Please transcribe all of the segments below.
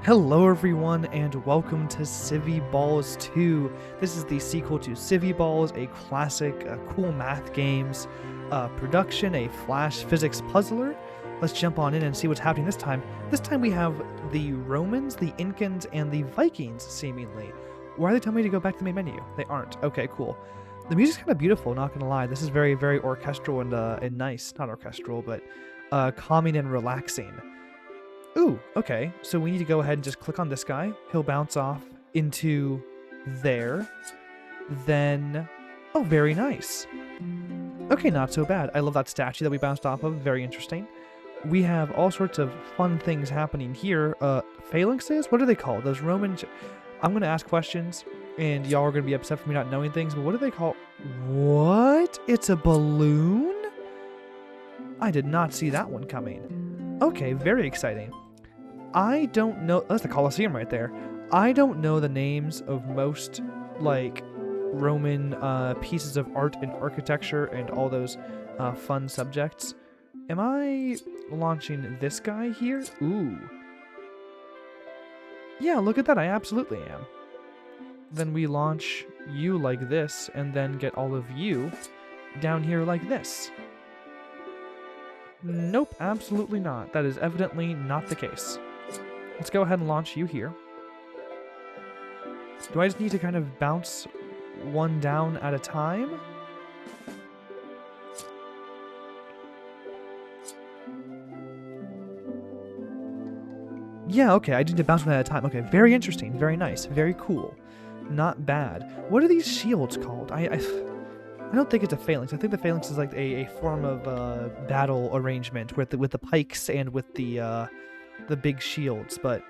Hello everyone and welcome to Civiballs 2. This is the sequel to Civiballs, a classic, cool math games production, a flash physics puzzler. Let's jump on in and see what's happening this time. This time we have the Romans, the Incans, and the Vikings, seemingly. Why are they telling me to go back to the main menu? They aren't. Okay, cool. The music's kind of beautiful, not gonna lie. This is very, very orchestral and nice. Not orchestral, but calming and relaxing. Ooh, okay. So we need to go ahead and just click on this guy. He'll bounce off into there. Then, oh, very nice. Okay, not so bad. I love that statue that we bounced off of. Very interesting. We have all sorts of fun things happening here. Phalanxes? What are they called? Those Roman... I'm going to ask questions, and y'all are going to be upset for me not knowing things, but what do they call... What? It's a balloon? I did not see that one coming. Okay, very exciting. I don't know... That's the Colosseum right there. I don't know the names of most, like, Roman pieces of art and architecture and all those fun subjects. Am I launching this guy here? Ooh. Yeah, look at that. I absolutely am. Then we launch you like this, and then get all of you down here like this. Nope, absolutely not. That is evidently not the case. Let's go ahead and launch you here. Do I just need to kind of bounce one down at a time? Yeah, okay, I need to bounce one at a time. Okay, very interesting, very nice, very cool. Not bad. What are these shields called? I don't think it's a phalanx. I think the phalanx is like a form of battle arrangement with the pikes and with the big shields. But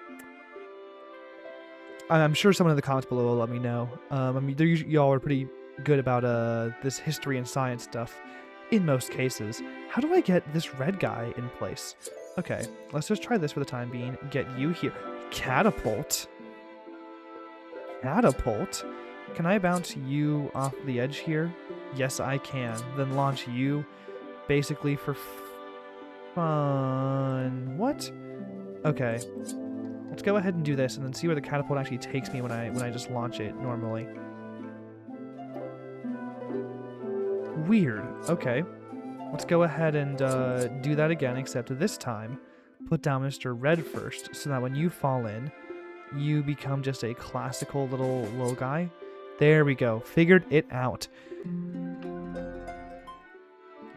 I'm sure someone in the comments below will let me know. I mean, y'all are pretty good about this history and science stuff in most cases. How do I get this red guy in place? Okay, let's just try this for the time being. Get you here. Catapult. Catapult. Can I bounce you off the edge here? Yes, I can. Then launch you basically for fun. What? Okay. Let's go ahead and do this and then see where the catapult actually takes me when I just launch it normally. Weird. Okay. Let's go ahead and do that again, except this time put down Mr. Red first so that when you fall in, you become just a classical little guy. There we go. Figured it out.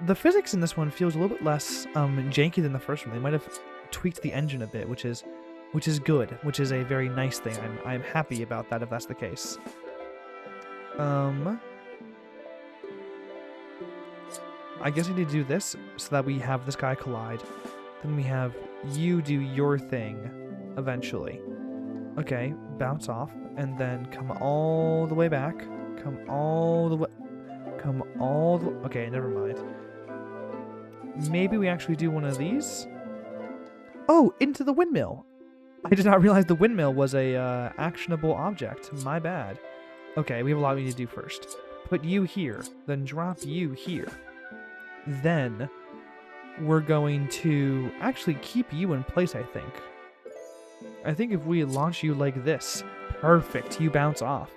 The physics in this one feels a little bit less janky than the first one. They might have tweaked the engine a bit, which is good, which is a very nice thing. I'm happy about that if that's the case. I guess we need to do this so that we have this guy collide. Then we have you do your thing eventually. Okay, bounce off, and then come all the way back. Come all the way... Okay, never mind. Maybe we actually do one of these? Oh, into the windmill! I did not realize the windmill was a actionable object. My bad. Okay, we have a lot we need to do first. Put you here, then drop you here. Then we're going to actually keep you in place, I think. I think if we launch you like this, perfect, you bounce off.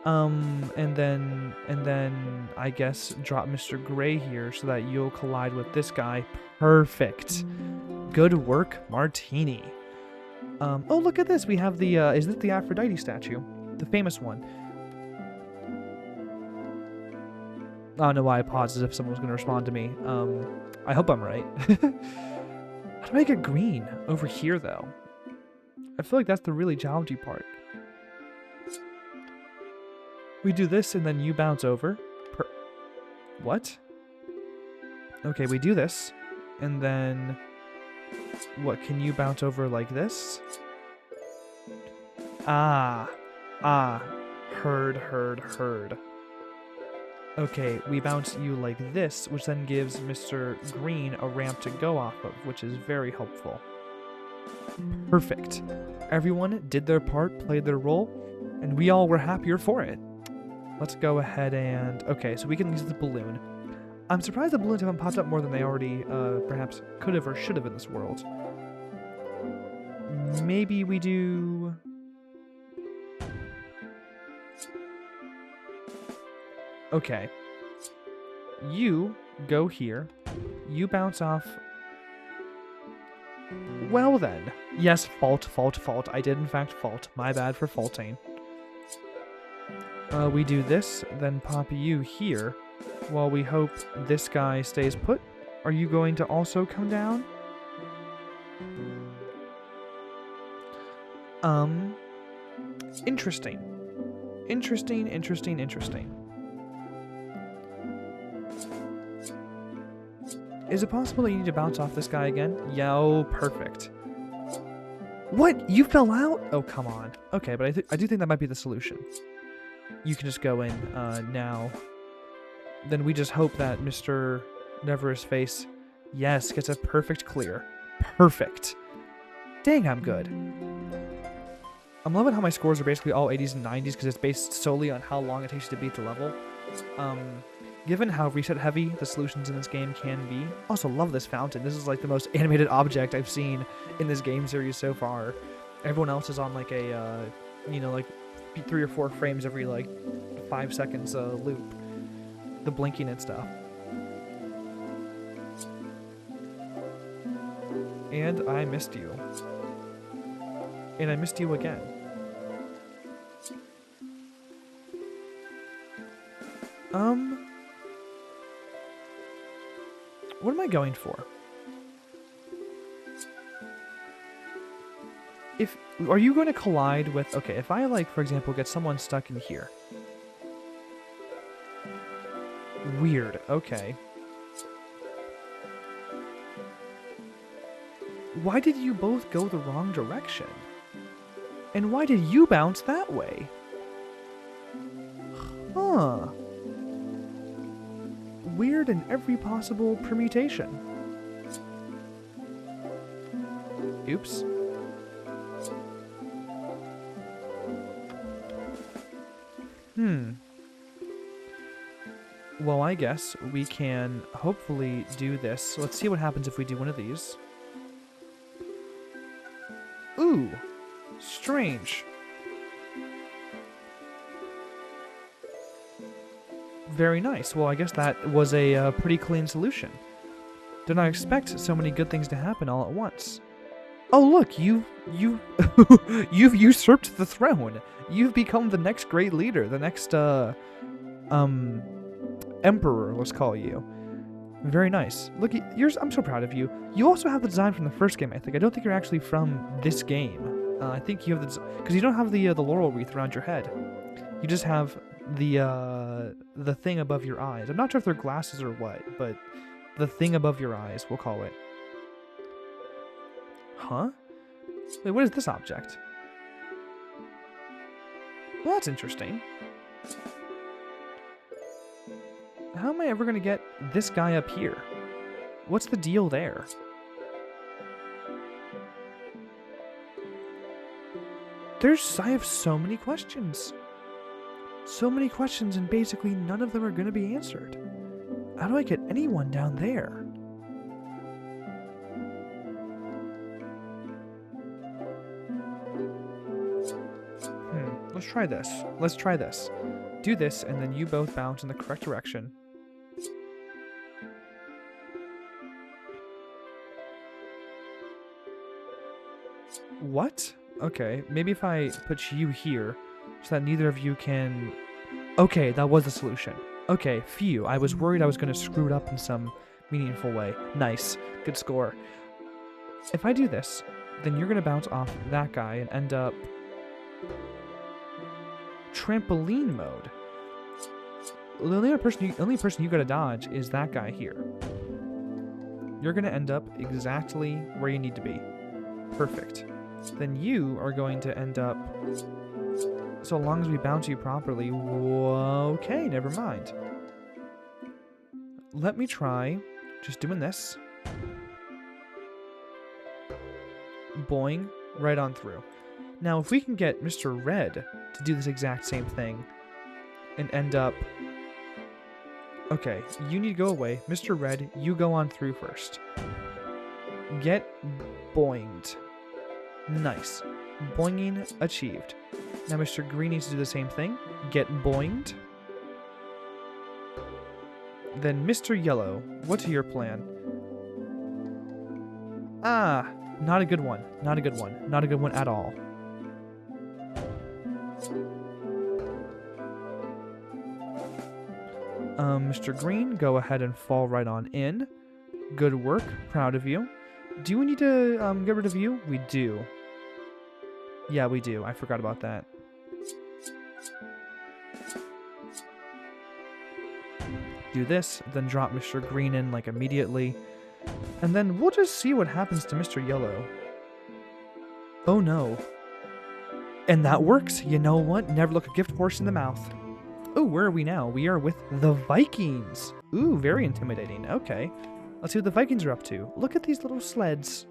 And then I guess drop Mr. Gray here so that you'll collide with this guy. Perfect. Good work, Martini. Oh, look at this. We have the, is this the Aphrodite statue? The famous one. I don't know why I paused as if someone was going to respond to me. I hope I'm right. How do I get green over here, though? I feel like that's the really challenging part. We do this, and then you bounce over. What? Okay, we do this, and then... What, can you bounce over like this? Ah. Heard. Okay, we bounce you like this, which then gives Mr. Green a ramp to go off of, which is very helpful. Perfect. Everyone did their part, played their role, and we all were happier for it. Let's go ahead and... Okay, so we can use the balloon. I'm surprised the balloons haven't popped up more than they already perhaps could have or should have in this world. maybe we do... Okay. You go here. You bounce off... Well then. Yes, fault. I did in fact fault. My bad for faulting. We do this, then pop you here, while we hope this guy stays put. Are you going to also come down? Interesting. Interesting. Is it possible that you need to bounce off this guy again? Yo, perfect. What? You fell out? Oh, come on. Okay, but I do think that might be the solution. You can just go in now. Then we just hope that Mr. Never's face, yes, gets a perfect clear. Perfect. Dang, I'm good. I'm loving how my scores are basically all 80s and 90s because it's based solely on how long it takes you to beat the level. Given how reset heavy the solutions in this game can be. Also love this fountain. This is like the most animated object I've seen in this game series so far. Everyone else is on like a, like 3 or 4 frames every like 5 seconds loop. The blinking and stuff. And I missed you. And I missed you again. What am I going for? Are you going to collide with... Okay, if I, like, for example, get someone stuck in here. Weird, okay. Why did you both go the wrong direction? And why did you bounce that way? Huh. Weird in every possible permutation. Oops. Well, I guess we can hopefully do this. Let's see what happens if we do one of these. Ooh, strange. Very nice. Well, I guess that was a pretty clean solution. Did not expect so many good things to happen all at once. Oh, look, you've usurped the throne. You've become the next great leader, the next emperor, let's call you. Very nice. Look, I'm so proud of you. You also have the design from the first game, I think. I don't think you're actually from this game. I think you have the... Because you don't have the laurel wreath around your head. You just have the thing above your eyes. I'm not sure if they're glasses or what, but the thing above your eyes, we'll call it. Huh? Wait, what is this object? Well, that's interesting. How am I ever going to get this guy up here? What's the deal there? I have so many questions. So many questions, and basically none of them are going to be answered. How do I get anyone down there? Let's try this. Let's try this. Do this, and then you both bounce in the correct direction. What? Okay, maybe if I put you here, so that neither of you can... Okay, that was the solution. Okay, phew. I was worried I was going to screw it up in some meaningful way. Nice. Good score. If I do this, then you're going to bounce off that guy and end up... trampoline mode. The only person you gotta dodge is that guy here. You're gonna end up exactly where you need to be. Perfect. Then you are going to end up... So long as we bounce you properly... Okay, never mind. Let me try just doing this. Boing, right on through. Now, if we can get Mr. Red to do this exact same thing and end up... Okay, you need to go away. Mr. Red, you go on through first. Get boinged. Nice. Boinging achieved. Now Mr. Green needs to do the same thing. Get boinged. Then Mr. Yellow, what's your plan? Ah, not a good one. Not a good one. Not a good one at all. Mr. Green, go ahead and fall right on in. Good work. Proud of you. Do we need to get rid of you? We do. Yeah, we do. I forgot about that. Do this, then drop Mr. Green in like immediately. And then we'll just see what happens to Mr. Yellow. Oh no. And that works. You know what? Never look a gift horse in the mouth. Oh, where are we now? We are with the Vikings. Ooh, very intimidating. Okay. Let's see what the Vikings are up to. Look at these little sleds.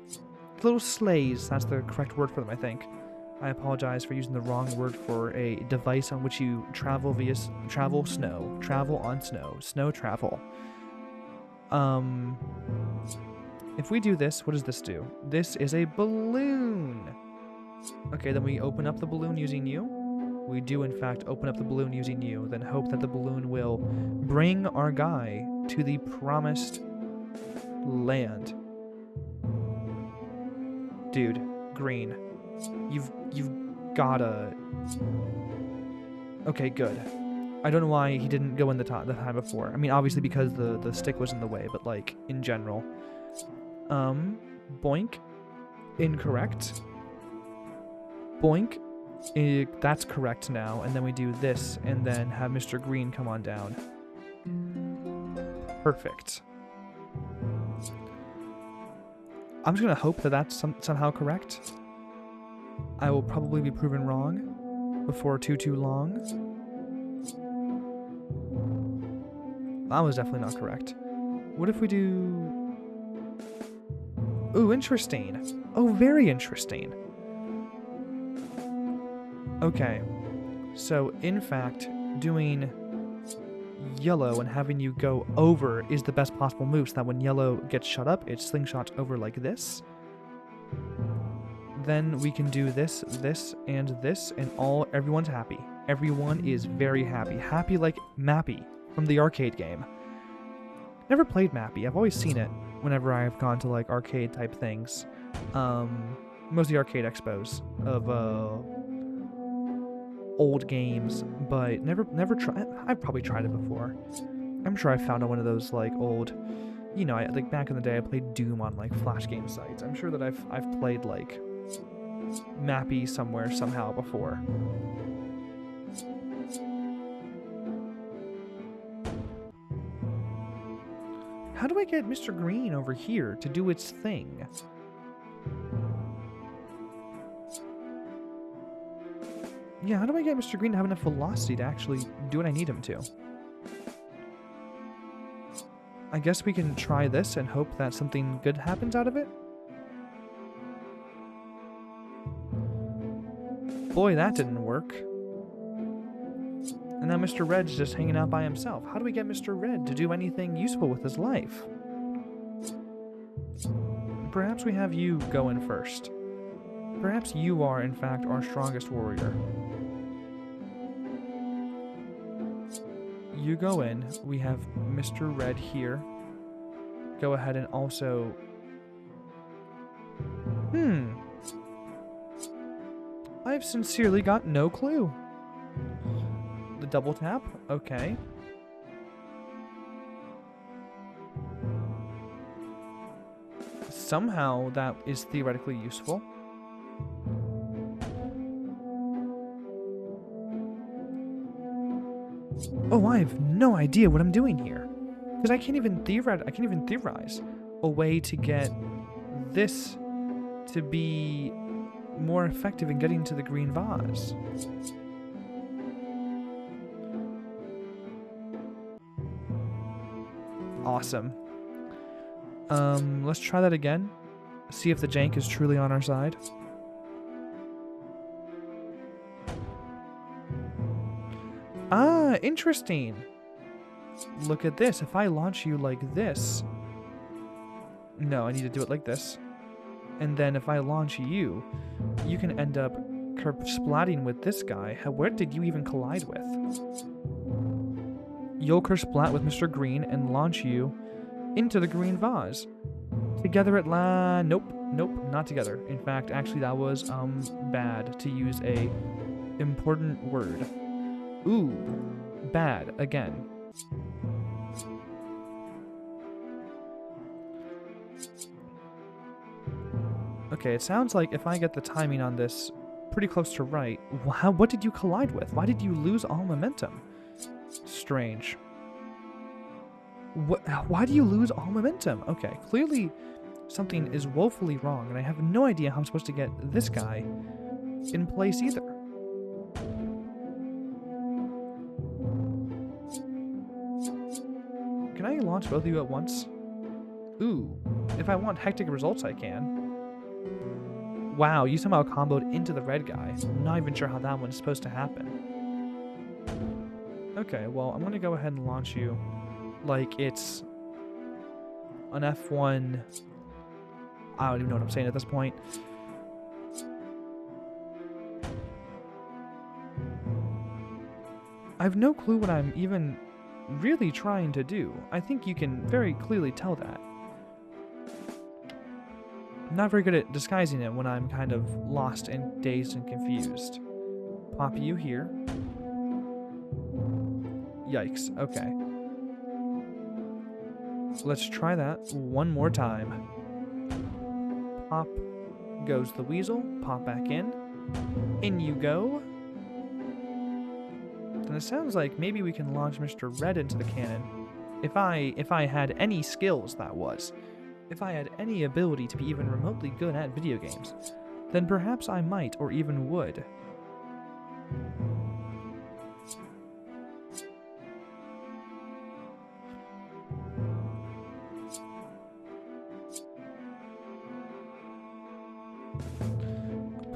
Little sleighs. That's the correct word for them, I think. I apologize for using the wrong word for a device on which you travel via snow. Travel on snow. Snow travel. If we do this, what does this do? This is a balloon. Okay, then we open up the balloon using you. We do, in fact, open up the balloon using you, then hope that the balloon will bring our guy to the promised land. Dude, Green, you've gotta... Okay, good. I don't know why he didn't go in the time before. I mean, obviously because the stick was in the way, but like, in general. Boink. Incorrect. Boink. That's correct now. And then we do this, and then have Mr. Green come on down. Perfect. I'm just gonna hope that that's somehow correct. I will probably be proven wrong before too long. That was definitely not correct. What if we do... Ooh, interesting. Oh, very interesting. Okay. So, in fact, doing yellow and having you go over is the best possible move, so that when yellow gets shut up, it slingshots over like this. Then we can do this, and everyone's happy. Everyone is very happy. Happy like Mappy from the arcade game. Never played Mappy. I've always seen it whenever I've gone to like arcade type things. Mostly arcade expos of old games, but never tried. I've probably tried it before. I'm sure I found on one of those like old, you know, like back in the day I played Doom on like flash game sites. I'm sure that I've played like Mappy somewhere somehow before. How do I get Mr. Green over here to do its thing? Yeah, how do I get Mr. Green to have enough velocity to actually do what I need him to? I guess we can try this and hope that something good happens out of it? Boy, that didn't work. And now Mr. Red's just hanging out by himself. How do we get Mr. Red to do anything useful with his life? Perhaps we have you go in first. Perhaps you are, in fact, our strongest warrior. You go in. We have Mr. Red here. Go ahead and also... I've sincerely got no clue. The double tap? Okay. Somehow that is theoretically useful. Oh, I have no idea what I'm doing here. Because I can't even theorize a way to get this to be more effective in getting to the green vase. Awesome. Let's try that again. See if the jank is truly on our side. Ah, interesting. Look at this. If I launch you like this... No, I need to do it like this. And then if I launch you, you can end up splatting with this guy. Where did you even collide with? You'll splat with Mr. Green and launch you into the green vase. Together at nope, not together. In fact, actually that was bad, to use a important word. Ooh, bad again. Okay, it sounds like if I get the timing on this pretty close to right, what did you collide with? Why did you lose all momentum? Strange. Why do you lose all momentum? Okay, clearly something is woefully wrong, and I have no idea how I'm supposed to get this guy in place either. Can I launch both of you at once? Ooh, if I want hectic results, I can. Wow, you somehow comboed into the red guy. I'm not even sure how that one's supposed to happen. Okay, well, I'm going to go ahead and launch you like it's an F1... I don't even know what I'm saying at this point. I have no clue what I'm even really trying to do. I think you can very clearly tell that. I'm not very good at disguising it when I'm kind of lost and dazed and confused. Pop you here. Yikes, okay. Let's try that one more time. Pop goes the weasel, pop back in. In you go. And it sounds like maybe we can launch Mr. Red into the cannon. If I had any skills, that was. If I had any ability to be even remotely good at video games, then perhaps I might or even would.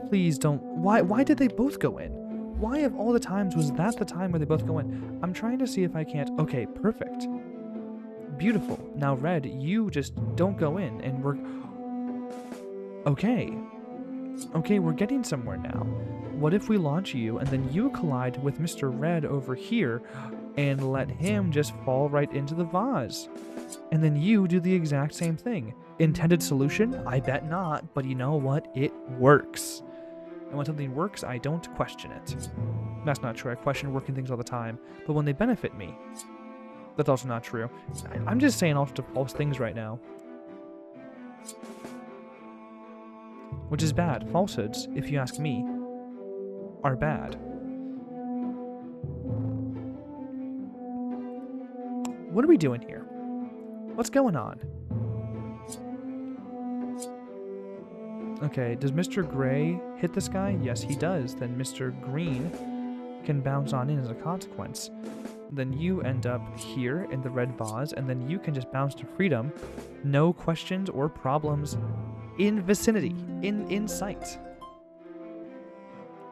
Please don't. Why did they both go in? Why of all the times was that the time where they both go in? I'm trying to see if I can't. Okay, perfect. Beautiful. Now, Red, you just don't go in, and we're... Okay. Okay, we're getting somewhere now. What if we launch you, and then you collide with Mr. Red over here, and let him just fall right into the vase? And then you do the exact same thing. Intended solution? I bet not, but you know what? It works. And when something works, I don't question it. That's not true. I question working things all the time. But when they benefit me, that's also not true. I'm just saying all sorts of false things right now. Which is bad. Falsehoods, if you ask me, are bad. What are we doing here? What's going on? Okay, does Mr. Gray hit this guy? Yes, he does. Then Mr. Green can bounce on in as a consequence. Then you end up here in the red vase, and then you can just bounce to freedom. No questions or problems in vicinity, in sight.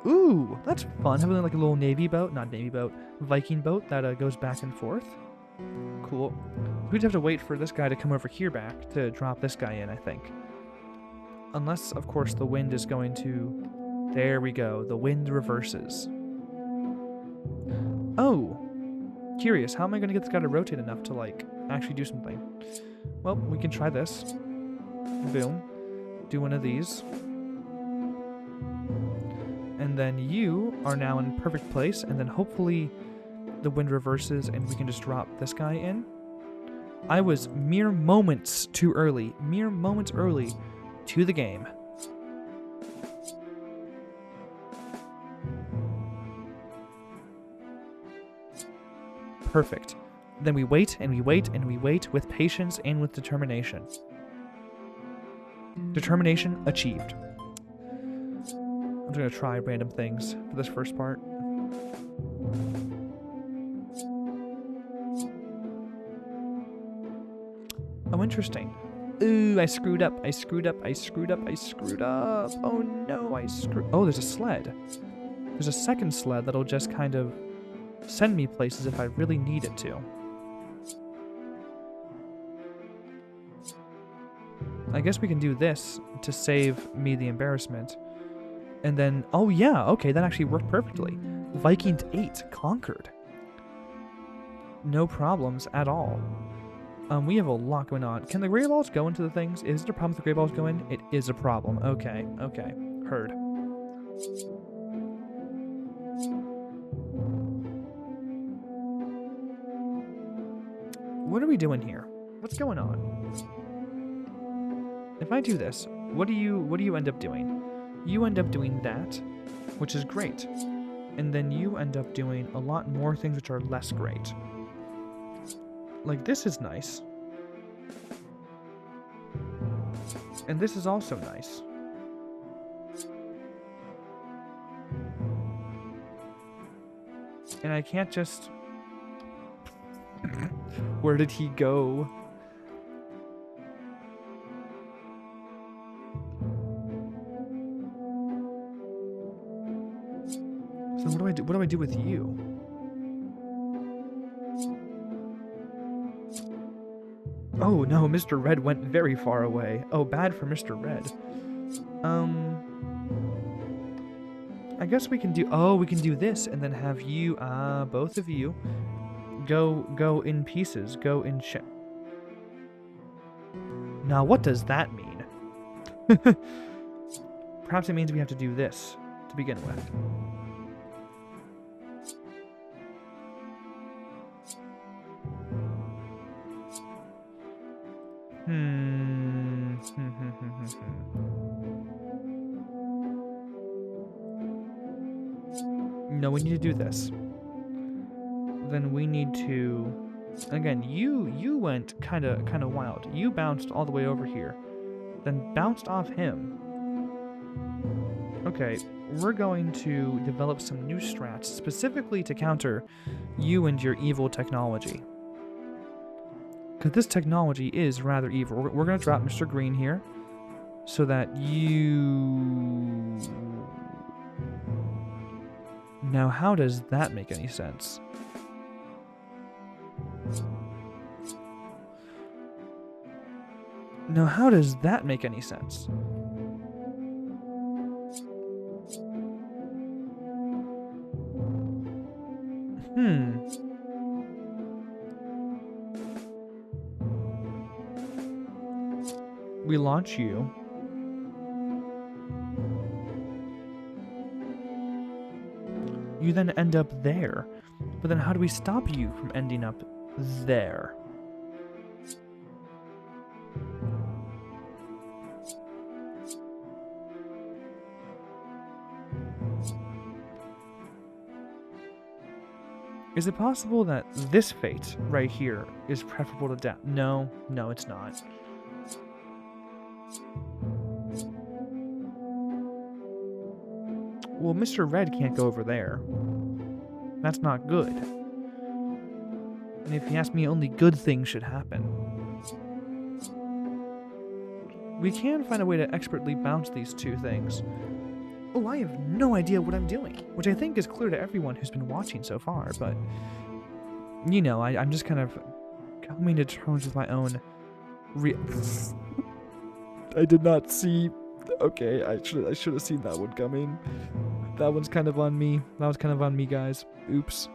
Ooh, that's fun. Having like a little navy boat, not navy boat, Viking boat that goes back and forth. Cool. We'd have to wait for this guy to come over here back to drop this guy in, I think. Unless, of course, the wind is going to... There we go. The wind reverses. Oh! Curious. How am I going to get this guy to rotate enough to, like, actually do something? Well, we can try this. Boom. Do one of these. And then you are now in perfect place, and then hopefully the wind reverses and we can just drop this guy in. I was mere moments too early. Mere moments early to the game. Perfect. Then we wait and we wait and we wait with patience and with determination. Determination achieved. I'm just going to try random things for this first part. Oh, interesting. Ooh, I screwed up. I screwed up. I screwed up. I screwed up. Oh no, I screwed. Oh, there's a sled. There's a second sled that'll just kind of send me places if I really need it to. I guess we can do this to save me the embarrassment. And then, oh yeah, okay, that actually worked perfectly. Vikings 8 conquered. No problems at all. We have a lot going on. Can the gray balls go into the things? Is there a problem with the gray balls going? It is a problem. Okay, okay. Heard. What are we doing here? What's going on? If I do this, what do you end up doing? You end up doing that, which is great. And then you end up doing a lot more things which are less great. Like, this is nice. And this is also nice. And I can't just... Where did he go? So what do I do? What do I do with you? Oh no, Mr. Red went very far away. Oh, bad for Mr. Red. I guess we can do... Oh, we can do this and then have you, both of you, go in pieces. Go in ship. Now, what does that mean? Perhaps it means we have to do this to begin with. No, we need to do this. Then we need to... Again, you went kind of wild. You bounced all the way over here, then bounced off him. Okay, we're going to develop some new strats specifically to counter you and your evil technology. Because this technology is rather evil. We're going to drop Mr. Green here so that you... Now, how does that make any sense? Now, how does that make any sense? We launch you. You then end up there. But then how do we stop you from ending up there? Is it possible that this fate right here is preferable to death? No, no, it's not. Well, Mr. Red can't go over there. That's not good. And if you ask me, only good things should happen. We can find a way to expertly bounce these two things. Oh, I have no idea what I'm doing, which I think is clear to everyone who's been watching so far, but... You know, I'm just kind of coming to terms with my own... I did not see... Okay, I should have seen that one coming. That one's kind of on me. That was kind of on me, guys. Oops.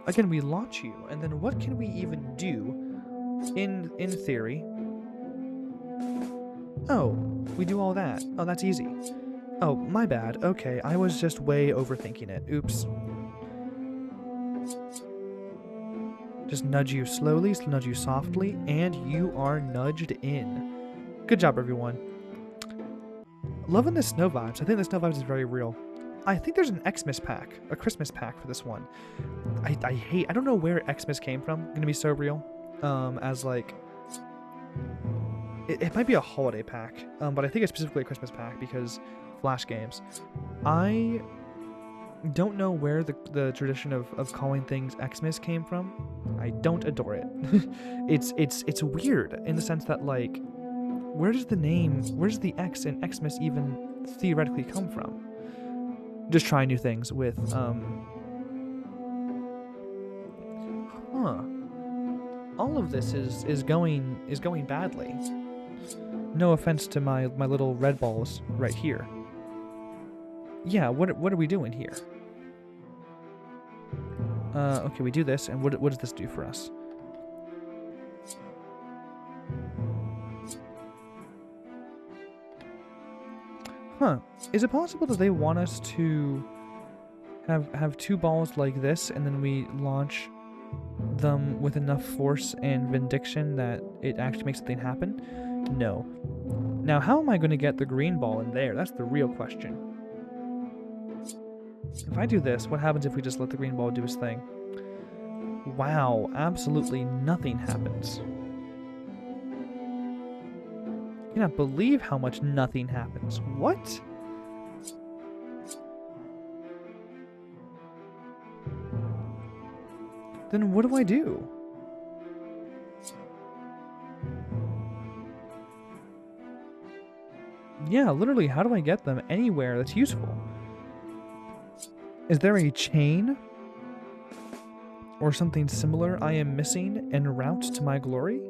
Again, we launch you, and then what can we even do in theory? Oh, we do all that. Oh, that's easy. Oh, my bad. Okay, I was just way overthinking it. Oops. Just nudge you slowly, nudge you softly, and you are nudged in. Good job, everyone. Loving the snow vibes. I think the snow vibes is very real. I think there's an Xmas pack, a Christmas pack for this one. I don't know where Xmas came from. Gonna be so real. As like, it might be a holiday pack, but I think it's specifically a Christmas pack because Flash games. I don't know where the tradition of calling things Xmas came from. I don't adore it. it's weird in the sense that, like, where does the X in Xmas even theoretically come from? Just trying new things with Huh. All of this is going badly. No offense to my little red balls right here. Yeah, what are we doing here? Okay, we do this, and what does this do for us? Huh. Is it possible that they want us to have two balls like this, and then we launch them with enough force and vindication that it actually makes something happen? No. Now, how am I going to get the green ball in there? That's the real question. If I do this, what happens if we just let the green ball do its thing? Wow, absolutely nothing happens. I cannot believe how much nothing happens. What? Then what do I do? Yeah, literally, how do I get them anywhere that's useful? Is there a chain or something similar I am missing en route to my glory?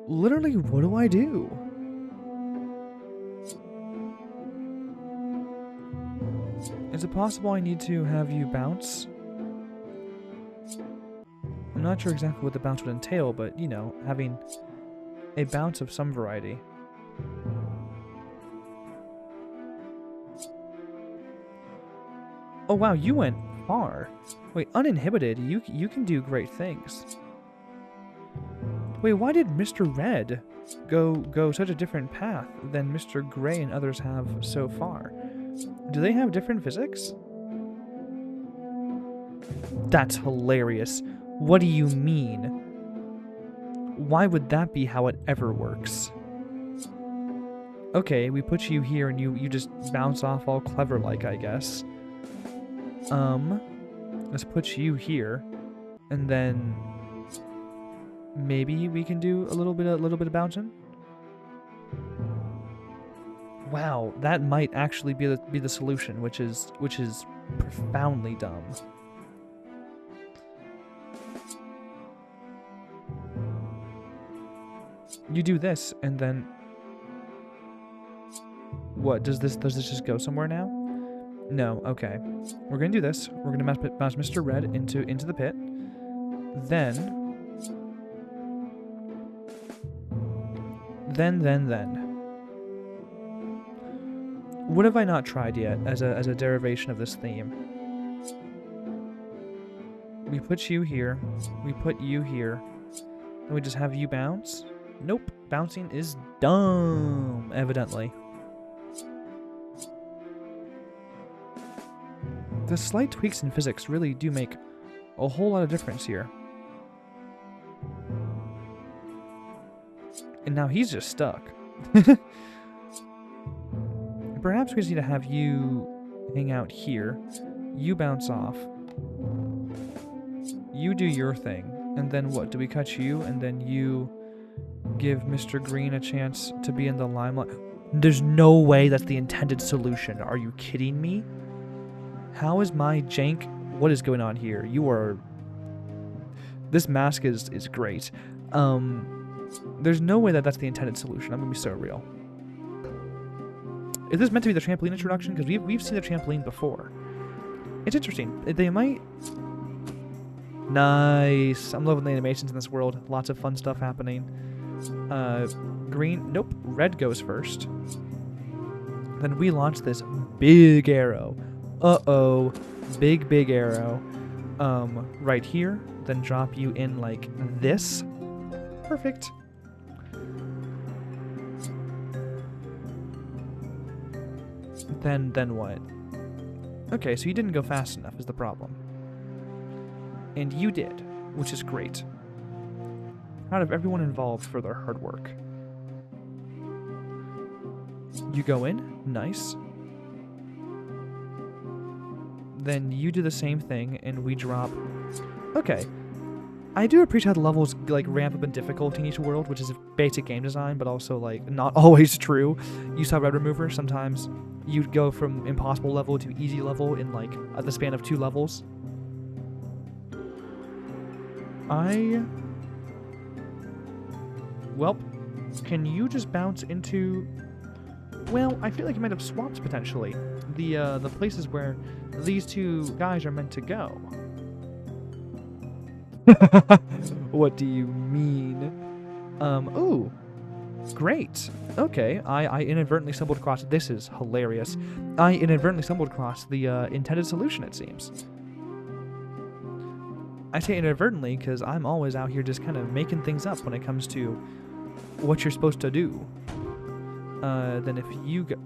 Literally, what do I do? Is it possible I need to have you bounce? I'm not sure exactly what the bounce would entail, but, you know, having a bounce of some variety. Oh wow, you went far. Wait, uninhibited, you can do great things. Wait, why did Mr. Red go such a different path than Mr. Gray and others have so far? Do they have different physics? That's hilarious. What do you mean? Why would that be how it ever works? Okay, we put you here and you just bounce off all clever like, I guess. Let's put you here, and then maybe we can do a little bit of bouncing. Wow, that might actually be the solution, which is profoundly dumb. You do this, and then what? Does this just go somewhere now? No. Okay. We're gonna do this. We're gonna mouse Mr. Red into the pit. Then. What have I not tried yet as a derivation of this theme? We put you here. We put you here. And we just have you bounce? Nope. Bouncing is dumb, evidently. The slight tweaks in physics really do make a whole lot of difference here. And now he's just stuck. Perhaps we just need to have you hang out here. You bounce off. You do your thing. And then what? Do we cut you? And then you give Mr. Green a chance to be in the limelight? There's no way that's the intended solution. Are you kidding me? How is my jank? What is going on here? You are... This mask is great. There's no way that's the intended solution. I'm gonna be so real. Is this meant to be the trampoline introduction? Because we've seen the trampoline before. It's interesting. They might... Nice. I'm loving the animations in this world. Lots of fun stuff happening. Green... Nope. Red goes first. Then we launch this big arrow. Uh-oh. Big arrow. Right here. Then drop you in like this. Perfect. Then what? Okay, so you didn't go fast enough is the problem. And you did, which is great. Proud of everyone involved for their hard work. You go in, nice. Then you do the same thing, and we drop... Okay. I do appreciate how the levels like ramp up in difficulty in each world, which is basic game design, but also like not always true. You saw Red Remover, sometimes you'd go from impossible level to easy level in like the span of 2 levels. Well, can you just bounce into... Well, I feel like you might have swapped potentially the places where these 2 guys are meant to go. What do you mean? Ooh. Great. Okay, I inadvertently stumbled across... This is hilarious. I inadvertently stumbled across the intended solution, it seems. I say inadvertently because I'm always out here just kind of making things up when it comes to what you're supposed to do. Then if you go...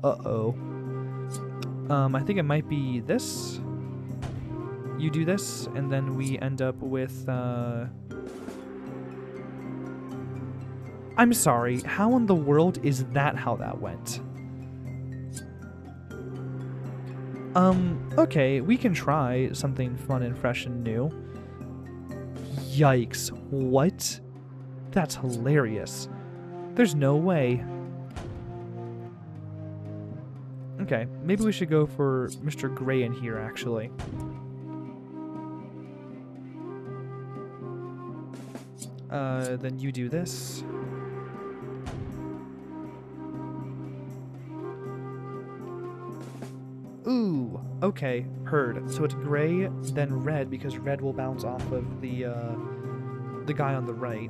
Uh-oh. I think it might be this. You do this, and then we end up with, I'm sorry, how in the world is that how that went? Okay, we can try something fun and fresh and new. Yikes, what? That's hilarious. There's no way. Okay, maybe we should go for Mr. Gray in here, actually. Then you do this. Ooh, okay, heard. So it's gray, then red, because red will bounce off of the guy on the right.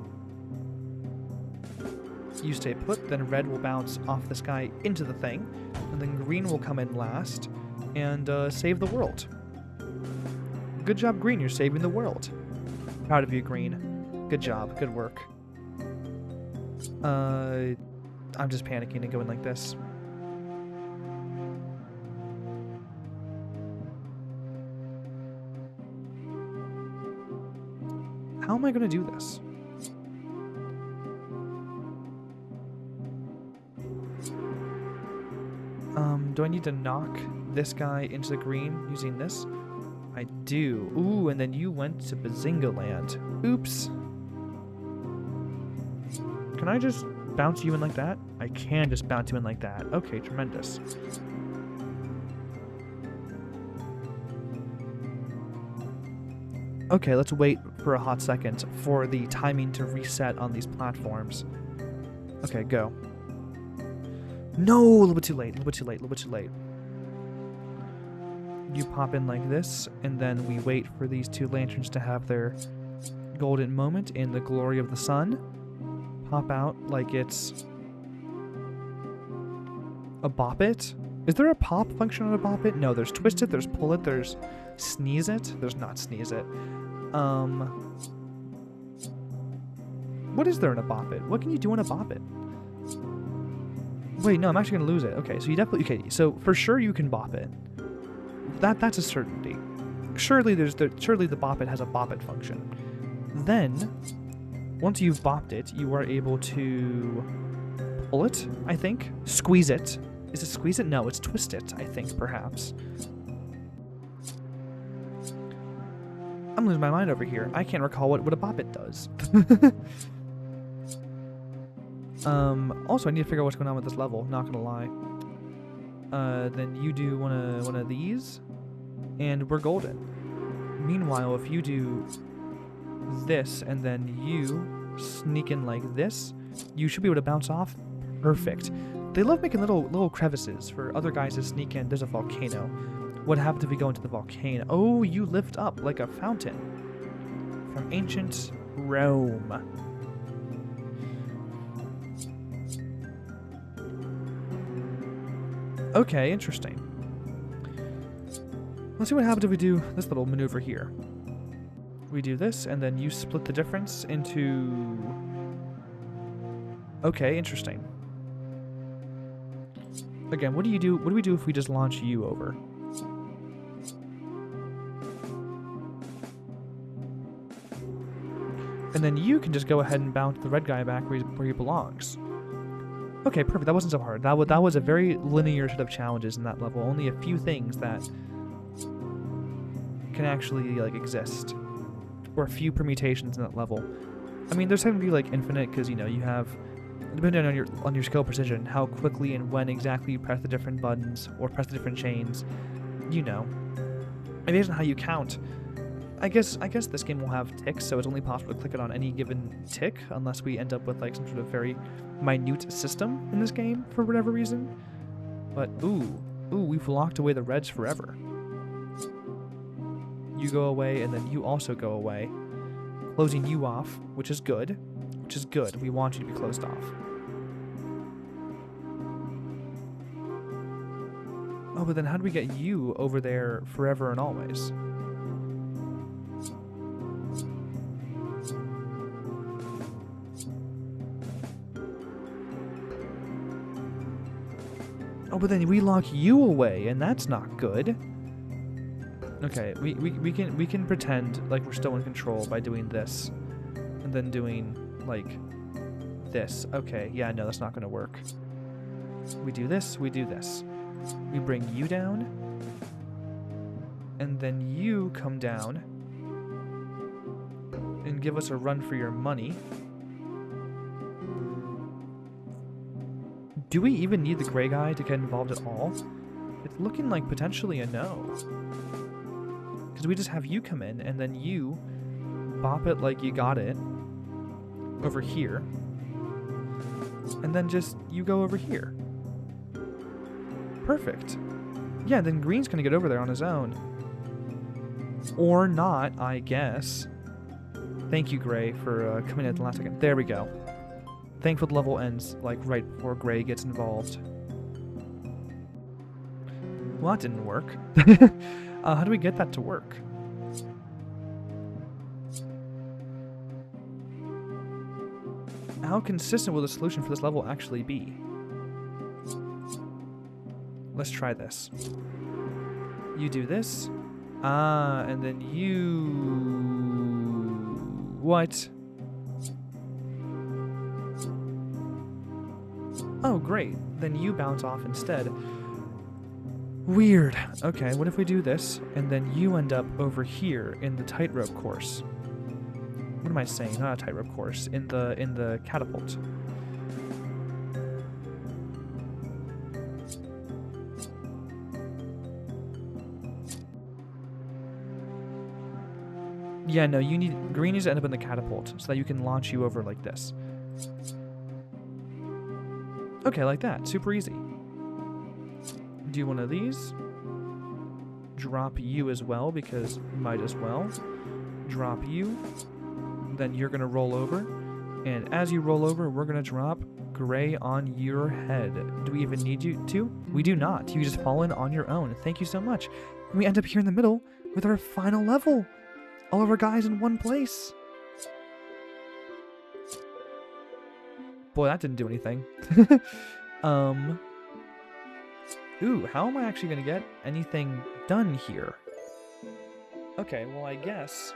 You stay put, then red will bounce off this guy into the thing, and then green will come in last and save the world. Good job, green, you're saving the world. Proud of you, green. Good job, good work. I'm just panicking and going like this. How am I going to do this? Do I need to knock this guy into the green using this? I do. Ooh, and then you went to Bazinga Land. Oops. Can I just bounce you in like that? I can just bounce you in like that. Okay, tremendous. Okay, let's wait for a hot second for the timing to reset on these platforms. Okay, go. No, a little bit too late, a little bit too late, a little bit too late. You pop in like this, and then we wait for these 2 lanterns to have their golden moment in the glory of the sun. Pop out like it's a bop it. Is there a pop function on a bop it? No, there's twist it, there's pull it, there's sneeze it. There's not sneeze it. What is there in a bop it? What can you do in a bop it? Wait, no, I'm actually gonna lose it. Okay, so you definitely... Okay, so for sure you can bop it. That's a certainty. Surely surely the bop it has a bop it function. Then, once you've bopped it, you are able to pull it, I think. Squeeze it. Is it squeeze it? No, it's twist it, I think, perhaps. I'm losing my mind over here. I can't recall what a bop it does. Also, I need to figure out what's going on with this level, not gonna lie. Then you do one of these, and we're golden. Meanwhile, if you do this, and then you sneak in like this, you should be able to bounce off. Perfect. They love making little crevices for other guys to sneak in. There's a volcano. What happens if we go into the volcano? Oh, you lift up like a fountain from ancient Rome. Okay, interesting. Let's see what happens if we do this little maneuver here. We do this, and then you split the difference into... Okay, interesting. Again, what do you do? What do we do if we just launch you over? And then you can just go ahead and bounce the red guy back where he belongs. Okay, perfect. That wasn't so hard. That was a very linear set of challenges in that level. Only a few things that can actually like exist, or a few permutations in that level. I mean, there's going to be like infinite because you know you have depending on your skill precision, how quickly and when exactly you press the different buttons or press the different chains, you know. And based on how you count, I guess this game will have ticks, so it's only possible to click it on any given tick, unless we end up with like some sort of very minute system in this game for whatever reason. But ooh, we've locked away the reds forever. You go away, and then you also go away, closing you off, which is good. We want you to be closed off. Oh, but then how do we get you over there forever and always? Oh, but then we lock you away, and that's not good. Okay, we can pretend like we're still in control by doing this, and then doing like this. Okay, yeah, no, that's not gonna work. We do this, we do this. We bring you down, and then you come down and give us a run for your money. Do we even need the gray guy to get involved at all? It's looking like potentially a no. Because we just have you come in, and then you bop it like you got it over here, and then just you go over here. Perfect. Yeah, then green's gonna get over there on his own. Or not, I guess. Thank you, gray, for coming in at the last second. There we go. Thankful the level ends, like, right before gray gets involved. Well, that didn't work. How do we get that to work? How consistent will the solution for this level actually be? Let's try this. You do this. And then you... What? Oh, great. Then you bounce off instead. Weird. Okay, what if we do this, and then you end up over here in the tightrope course? What am I saying? Not a tightrope course. In the catapult. Yeah, no, you need... Green needs to end up in the catapult, so that you can launch you over like this. Okay, like that. Super easy. Do one of these. Drop you as well, because might as well. Drop you. Then you're going to roll over. And as you roll over, we're going to drop gray on your head. Do we even need you to? We do not. You just fall in on your own. Thank you so much. And we end up here in the middle with our final level. All of our guys in one place. Boy, that didn't do anything. Ooh, how am I actually going to get anything done here? Okay, well, I guess...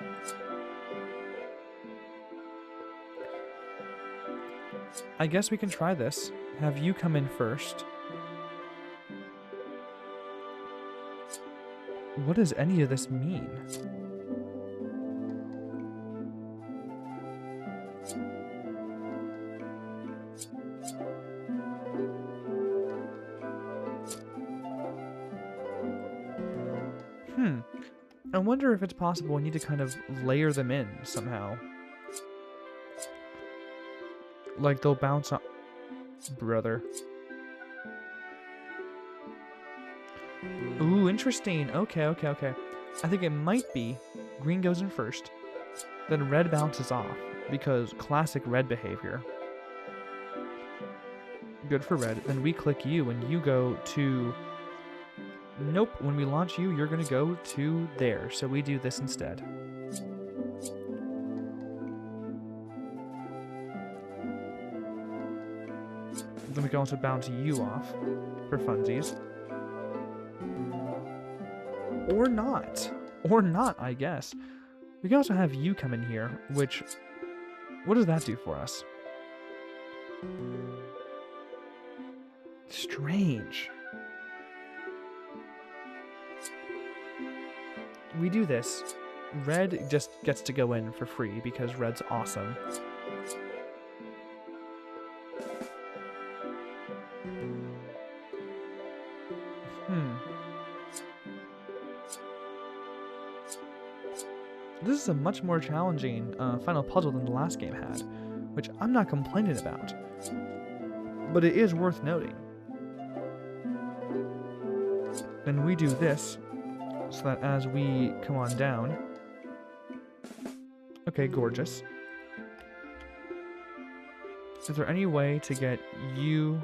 we can try this. Have you come in first. What does any of this mean? I wonder if it's possible we need to kind of layer them in somehow. Like they'll bounce on... Brother. Ooh, interesting. Okay. I think it might be green goes in first, then red bounces off, because classic red behavior. Good for red. Then we click you, and you go to... Nope, when we launch you, you're going to go to there. So we do this instead. Then we can also bounce you off for funsies. Or not. Or not, I guess. We can also have you come in here, which... What does that do for us? Strange. We do this. Red just gets to go in for free because red's awesome. This is a much more challenging final puzzle than the last game had, which I'm not complaining about. But it is worth noting. And we do this, so that as we come on down... Okay, gorgeous. Is there any way to get you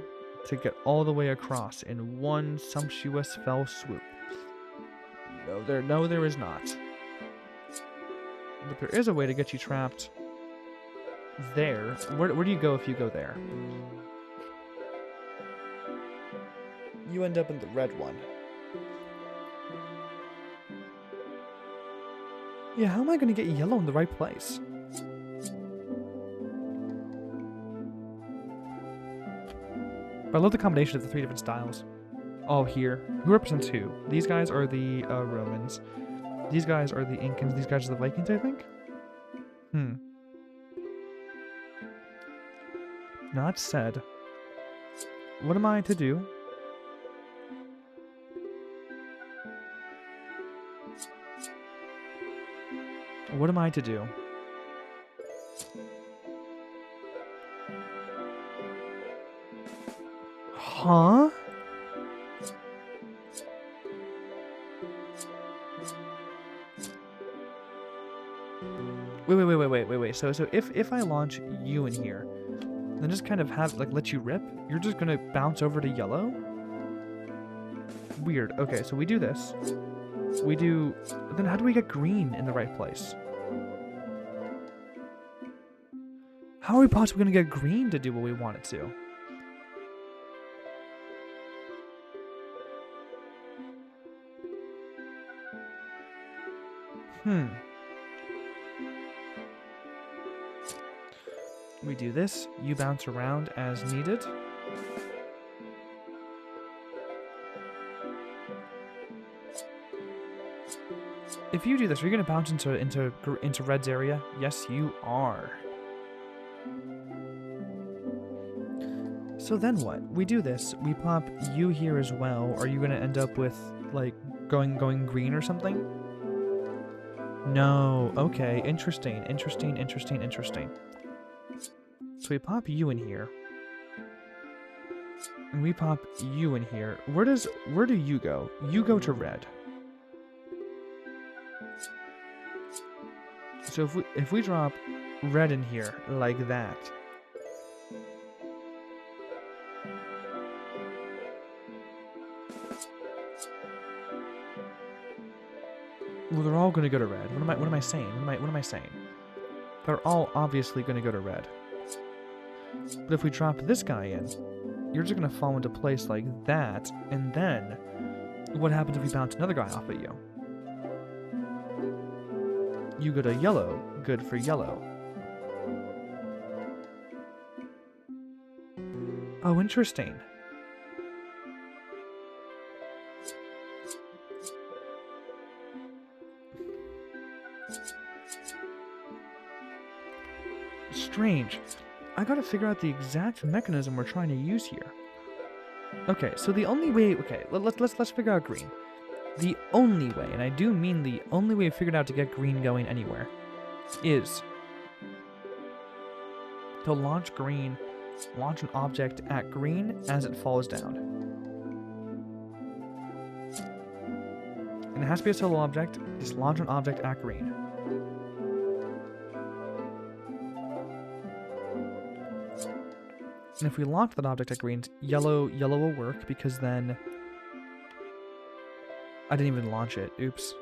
to get all the way across in one sumptuous fell swoop? No, there is not. But there is a way to get you trapped there. Where do you go if you go there? You end up in the red one. Yeah, how am I going to get yellow in the right place? But I love the combination of the 3 different styles. All here. Who represents who? These guys are the Romans. These guys are the Incans. These guys are the Vikings, I think? Not said. What am I to do? What am I to do? Huh? Wait. So if I launch you in here, then just kind of let you rip, you're just gonna bounce over to yellow? Weird. Okay, so we do this. Then how do we get green in the right place? How are we possibly gonna get green to do what we want it to? We do this, you bounce around as needed. If you do this, are you going to bounce into Red's area? Yes, you are. So then what? We do this, we pop you here as well. Are you going to end up with, like, going green or something? No. Okay, interesting. So we pop you in here. And we pop you in here. Where do you go? You go to red. So if we drop red in here like that. Well, they're all going to go to red. What am I saying? What am I saying? They're all obviously going to go to red. But if we drop this guy in, you're just going to fall into place like that, and then what happens if we bounce another guy off at you? You go to yellow, good for yellow. Oh, interesting. Strange. I gotta figure out the exact mechanism we're trying to use here. Okay, so the only way... Okay, let's figure out green. The only way, and I do mean the only way we figured out to get green going anywhere, is to launch an object at green as it falls down. And it has to be a solo object, just launch an object at green. And if we launch that object at green, yellow will work, because then... I didn't even launch it. Oops.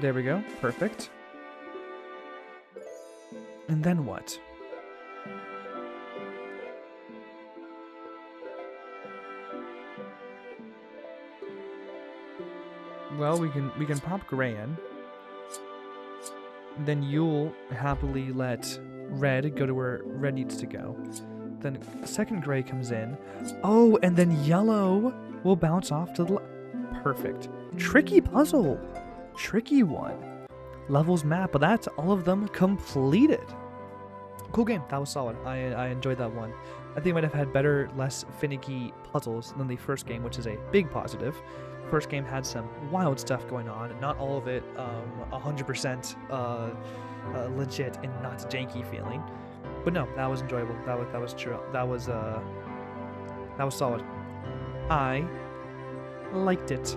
There we go. Perfect. And then what? Well, we can pop gray in. Then you'll happily let red go to where red needs to go. Then second gray comes in. Oh, and then yellow will bounce off to the perfect. Tricky puzzle. Tricky one. Levels map, but that's all of them completed. Cool game. That was solid. I enjoyed that one. I think it might have had better, less finicky puzzles than the first game, which is a big positive. The first game had some wild stuff going on, and not all of it 100% legit and not janky feeling. But no, that was enjoyable. That was true. That was solid. I liked it.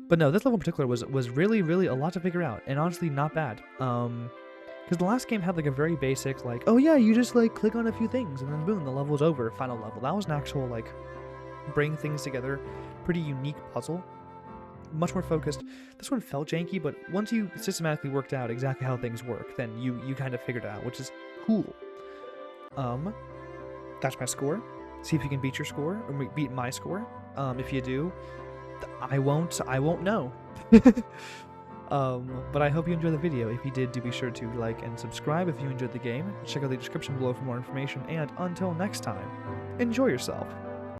But no, this level in particular was really, really a lot to figure out, and honestly not bad. Because the last game had like a very basic, like, oh yeah, you just like click on a few things and then boom, the level's over, final level. That was an actual like bring things together, pretty unique puzzle. Much more focused. This one felt janky, but once you systematically worked out exactly how things work, then you kind of figured it out, which is cool. That's my score. See if you can beat your score or beat my score. If you do, I won't know. But I hope you enjoyed the video. If you did, do be sure to like and subscribe if you enjoyed the game. Check out the description below for more information, and until next time, enjoy yourself.